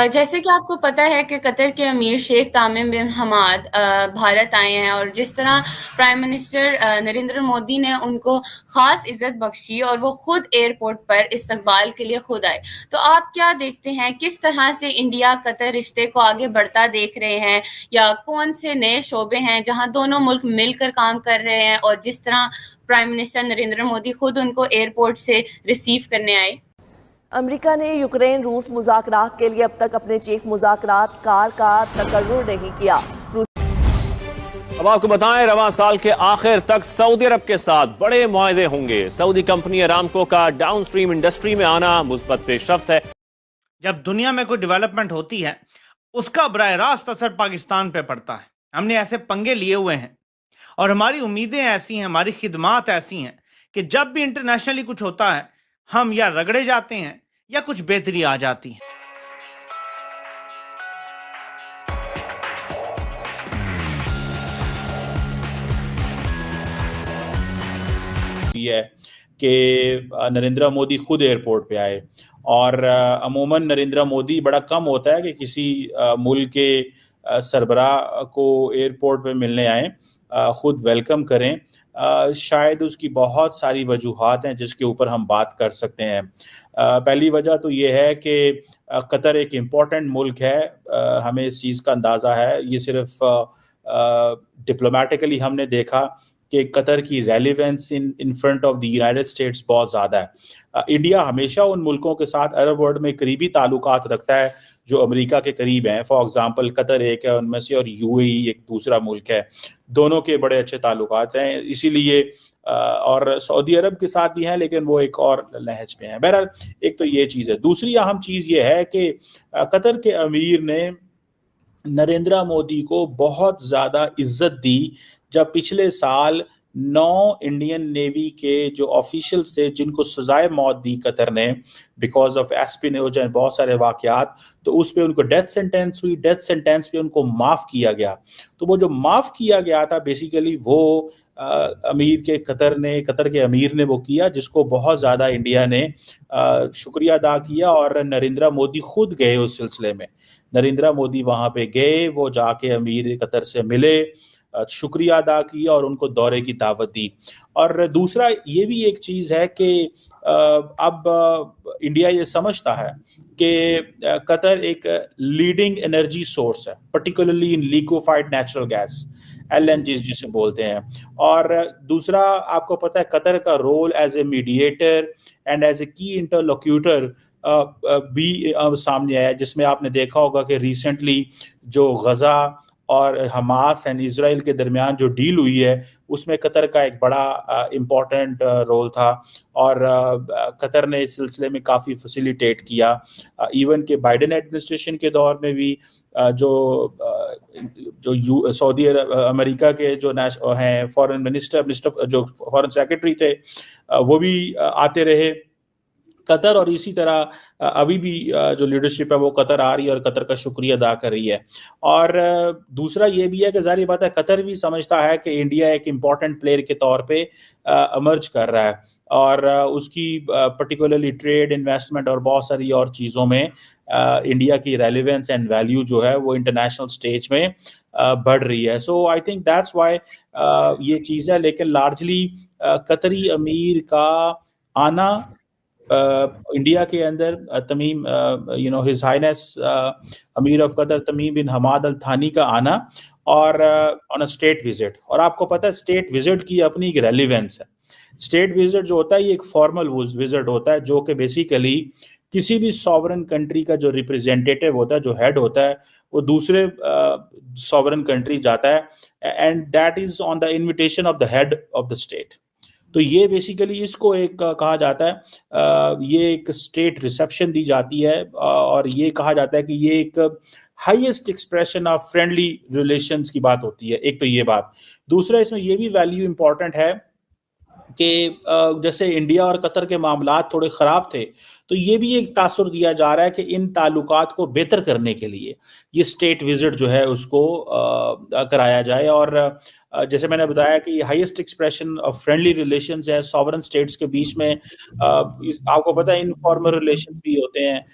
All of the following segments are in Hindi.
जैसे कि आपको पता है कि कतर के अमीर शेख तामिम बिन हमाद भारत आए हैं, और जिस तरह प्राइम मिनिस्टर नरेंद्र मोदी ने उनको खास इज्जत बख्शी और वो खुद एयरपोर्ट पर इस्तकबाल के लिए खुद आए, तो आप क्या देखते हैं किस तरह से इंडिया कतर रिश्ते को आगे बढ़ता देख रहे हैं, या कौन से नए शोबे हैं जहां दोनों मुल्क मिलकर काम कर रहे हैं, और जिस तरह प्राइम मिनिस्टर नरेंद्र मोदी खुद उनको एयरपोर्ट से रिसीव करने आए? अमेरिका ने यूक्रेन रूस मुज़ाकरात के लिए अब तक अपने चीफ मुज़ाकरात कार का तकर्रुर नहीं किया। अब आपको बताएं, रवां साल के आखिर तक सऊदी अरब के साथ बड़े मुआहदे होंगे। सऊदी कंपनी अरामको का डाउनस्ट्रीम इंडस्ट्री में आना मुस्बत पेशरफ्त है। जब दुनिया में कोई डेवलपमेंट होती है उसका बराह रास्त असर पाकिस्तान पे पड़ता है। हमने ऐसे पंगे लिए हुए हैं और हमारी उम्मीदें ऐसी हैं, हमारी खिदमात ऐसी हैं कि जब भी इंटरनेशनली कुछ होता है हम या रगड़े जाते हैं या कुछ बेहतरी आ जाती है। है कि नरेंद्र मोदी खुद एयरपोर्ट पे आए, और अमूमन नरेंद्र मोदी बड़ा कम होता है कि किसी मुल्क के सरबराह को एयरपोर्ट पे मिलने आए, खुद वेलकम करें। शायद उसकी बहुत सारी वजूहात हैं जिसके ऊपर हम बात कर सकते हैं। पहली वजह तो ये है कि कतर एक इम्पॉर्टेंट मुल्क है, हमें इस चीज़ का अंदाज़ा है। ये सिर्फ डिप्लोमेटिकली हमने देखा कि कतर की relevance in front of the United states बहुत ज़्यादा है। इंडिया हमेशा उन मुल्कों के साथ अरब वर्ल्ड में करीबी ताल्लुकात रखता है जो अमेरिका के करीब हैं। फॉर एग्जांपल कतर एक है उनमें से, और यूएई एक दूसरा मुल्क है। दोनों के बड़े अच्छे ताल्लुकात हैं, इसीलिए और सऊदी अरब के साथ भी हैं लेकिन वो एक और लहज पे हैं। बहरहाल एक तो ये चीज़ है। दूसरी अहम चीज़ ये है कि कतर के अमीर ने नरेंद्र मोदी को बहुत ज़्यादा इज्जत दी जब पिछले साल 9 इंडियन नेवी के जो ऑफिशियल्स थे जिनको सजाए मौत दी कतर ने बिकॉज ऑफ एस्पिनोज एंड बहुत सारे वाकयात, तो उस पे उनको डेथ सेंटेंस हुई। डेथ सेंटेंस पे उनको माफ़ किया गया। तो वो जो माफ़ किया गया था बेसिकली वो कतर के अमीर ने वो किया, जिसको बहुत ज़्यादा इंडिया ने शुक्रिया अदा किया। और नरेंद्र मोदी खुद गए उस सिलसिले में। नरेंद्र मोदी वहाँ पे गए, वो जाके अमीर कतर से मिले, शुक्रिया अदा किया और उनको दौरे की दावत दी। और दूसरा ये भी एक चीज़ है कि अब इंडिया ये समझता है कि कतर एक लीडिंग एनर्जी सोर्स है, particularly in liquefied natural gas, LNG जिसे बोलते हैं। और दूसरा आपको पता है कतर का role as a mediator and as a key interlocutor भी सामने आया, जिसमें आपने देखा होगा कि रिसेंटली जो गजा और हमास एंड इजराइल के दरमियान जो डील हुई है उसमें कतर का एक बड़ा इम्पोर्टेंट रोल था, और कतर ने इस सिलसिले में काफ़ी फैसिलिटेट किया। इवन के बाइडेन एडमिनिस्ट्रेशन के दौर में भी जो सऊदी अमेरिका के जो हैं फॉरेन मिनिस्टर जो फॉरेन सेक्रेटरी थे वो भी आते रहे कतर, और इसी तरह अभी भी जो लीडरशिप है वो कतर आ रही है और कतर का शुक्रिया अदा कर रही है। और दूसरा ये भी है कि जाहिर बात है कतर भी समझता है कि इंडिया एक इम्पॉर्टेंट प्लेयर के तौर पे इमर्ज कर रहा है, और उसकी पर्टिकुलरली ट्रेड, इन्वेस्टमेंट और बहुत सारी और चीज़ों में इंडिया की रेलिवेंस एंड वैल्यू जो है वो इंटरनेशनल स्टेज में बढ़ रही है। सो आई थिंक दैट्स वाई ये चीज़ है। लेकिन लार्जली कतरी अमीर का आना इंडिया के अंदर, तमीम हिज हाइनेस अमीर ऑफ कतर तमीम बिन हमाद अल थानी का आना, और ऑन अ स्टेट विजिट। और आपको पता है स्टेट विजिट की अपनी एक रेलिवेंस है। स्टेट विजिट जो होता है ये एक फॉर्मल विजिट होता है जो कि बेसिकली किसी भी सॉवरन कंट्री का जो रिप्रेजेंटेटिव होता है, जो हेड होता है, वो दूसरे सॉवरन कंट्री जाता है, and that is on the invitation of the head of the state. तो ये बेसिकली इसको एक कहा जाता है, ये एक स्टेट रिसेप्शन दी जाती है, और ये कहा जाता है कि ये एक highest expression of friendly relations की बात होती है। एक तो ये बात। दूसरा इसमें ये भी वैल्यू इंपॉर्टेंट है कि जैसे इंडिया और कतर के मामलात थोड़े ख़राब थे, तो ये भी एक तासुर दिया जा रहा है कि इन ताल्लुकात को बेहतर करने के लिए ये स्टेट विजिट जो है उसको कराया जाए। और जैसे मैंने बताया कि highest expression of friendly relations है सॉवरन स्टेट्स के बीच में। आपको पता है इनफॉर्मल रिलेशंस भी होते हैं,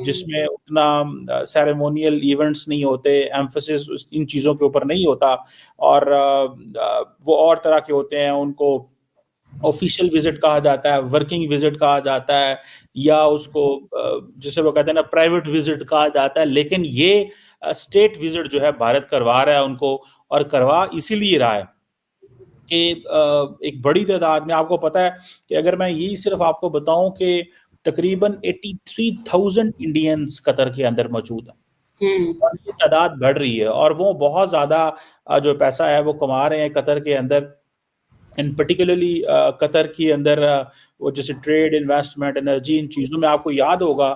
जिसमें उतना सेरेमोनियल इवेंट्स नहीं होते, एम्फेसिस इन चीज़ों के ऊपर नहीं होता, और वो और तरह के होते हैं, उनको ऑफिशियल विजिट कहा जाता है, वर्किंग विजिट कहा जाता है, या उसको जिसे वो कहते हैं ना प्राइवेट विजिट कहा जाता है। लेकिन ये स्टेट विजिट जो है भारत करवा रहा है उनको, और करवा इसीलिए रहा है कि एक बड़ी तादाद में, आपको पता है कि अगर मैं यही सिर्फ आपको बताऊं कि तकरीबन 83,000 इंडियंस कतर के अंदर मौजूद हैं, और ये तादाद बढ़ रही है, और वो बहुत ज़्यादा जो पैसा है वो कमा रहे हैं कतर के अंदर, एंड पर्टिकुलरली कतर के अंदर वो जैसे ट्रेड, इन्वेस्टमेंट, एनर्जी, इन चीज़ों में आपको याद होगा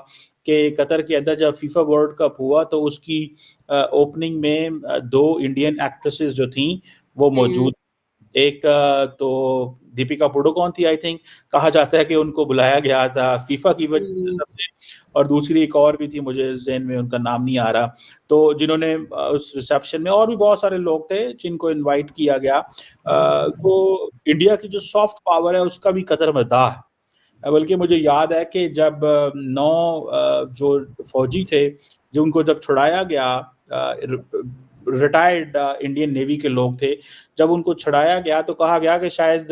कि कतर के अंदर जब फीफा वर्ल्ड कप हुआ तो उसकी ओपनिंग में 2 इंडियन एक्ट्रेसेस जो थी वो मौजूद। एक तो दीपिका पादुकोण थी, आई थिंक, कहा जाता है कि उनको बुलाया गया था फीफा की वजह से, और दूसरी एक और भी थी, मुझे ज़हन में उनका नाम नहीं आ रहा, तो जिन्होंने उस रिसेप्शन में, और भी बहुत सारे लोग थे जिनको इनवाइट किया गया। तो इंडिया की जो सॉफ्ट पावर है उसका भी कतर मदाह है। बल्कि मुझे याद है कि जब 9 जो फौजी थे, जो उनको जब छुड़ाया गया, रिटायर्ड इंडियन नेवी के लोग थे, जब उनको छुड़ाया गया तो कहा गया कि शायद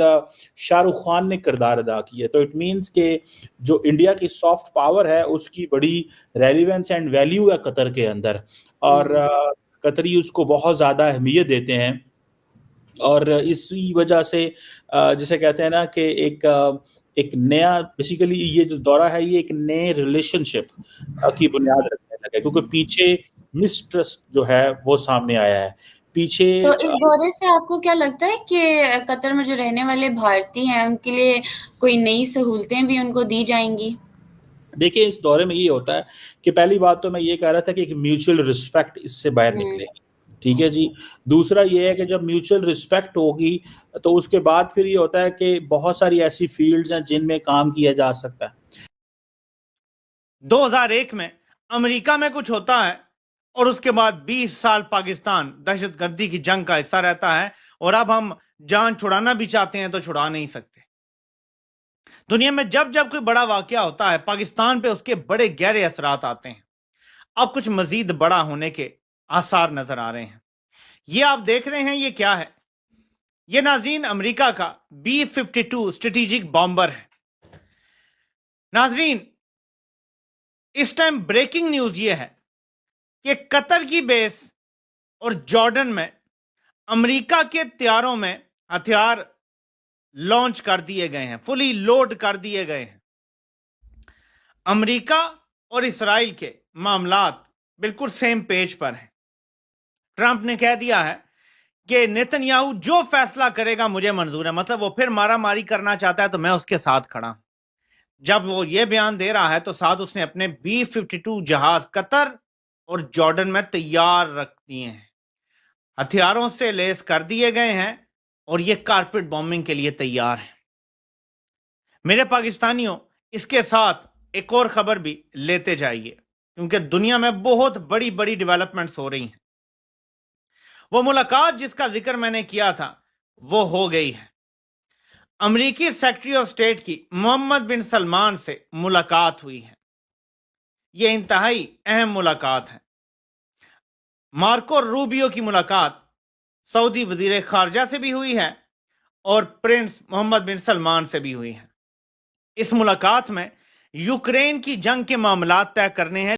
शाहरुख खान ने किरदार अदा किया। तो इट मीन्स के जो इंडिया की सॉफ्ट पावर है उसकी बड़ी रेलिवेंस एंड वैल्यू है कतर के अंदर, और कतरी उसको बहुत ज़्यादा अहमियत देते हैं, और इसी वजह से जिसे कहते हैं ना कि एक नया, बेसिकली ये जो दौरा है ये एक नए रिलेशनशिप की बुनियाद रखने लगा, क्योंकि पीछे मिसट्रस्ट जो है वो सामने आया है पीछे। तो इस दौरे से आपको क्या लगता है कि कतर में जो रहने वाले भारतीय हैं उनके लिए कोई नई सहूलतें भी उनको दी जाएंगी? देखिए, इस दौरे में ये होता है कि पहली बात तो मैं ये कह रहा था कि एक म्यूचुअल रिस्पेक्ट इससे बाहर निकलेगी, ठीक है जी। दूसरा ये है कि जब म्यूचुअल रिस्पेक्ट होगी तो उसके बाद फिर ये होता है कि बहुत सारी ऐसी फील्ड्स हैं जिनमें काम किया जा सकता है। 2001 में अमेरिका में कुछ होता है, और उसके बाद 20 साल पाकिस्तान दहशतगर्दी की जंग का हिस्सा रहता है, और अब हम जान छुड़ाना भी चाहते हैं तो छुड़ा नहीं सकते। दुनिया में जब जब कोई बड़ा वाकया होता है, पाकिस्तान पे उसके बड़े गहरे असरात आते हैं। अब कुछ मजीद बड़ा होने के आसार नजर आ रहे हैं। ये आप देख रहे हैं, ये क्या है? ये नाजरीन अमेरिका का B-52 स्ट्रेटेजिक बॉम्बर है। नाजरीन, इस टाइम ब्रेकिंग न्यूज ये है कि कतर की बेस और जॉर्डन में अमेरिका के तैयारों में हथियार लॉन्च कर दिए गए हैं, फुली लोड कर दिए गए हैं। अमेरिका और इस्राइल के मामलात बिल्कुल सेम पेज पर हैं। ट्रंप ने कह दिया है कि नेतन्याहू जो फैसला करेगा मुझे मंजूर है, मतलब वो फिर मारा मारी करना चाहता है तो मैं उसके साथ खड़ा हूं। जब वो ये बयान दे रहा है तो साथ उसने अपने B-52 जहाज कतर और जॉर्डन में तैयार रख दिए हैं, हथियारों से लैस कर दिए गए हैं, और ये कारपेट बॉम्बिंग के लिए तैयार है। मेरे पाकिस्तानियों, इसके साथ एक और खबर भी लेते जाइए, क्योंकि दुनिया में बहुत बड़ी बड़ी डेवलपमेंट्स हो रही हैं। वो मुलाकात जिसका जिक्र मैंने किया था वो हो गई है। अमेरिकी सेक्रेटरी ऑफ स्टेट की मोहम्मद बिन सलमान से मुलाकात हुई है। यह इंतहाई अहम मुलाकात है। मार्को रूबियो की मुलाकात सऊदी वजीर खारजा से भी हुई है और प्रिंस मोहम्मद बिन सलमान से भी हुई है। इस मुलाकात में यूक्रेन की जंग के मामलात तय करने हैं।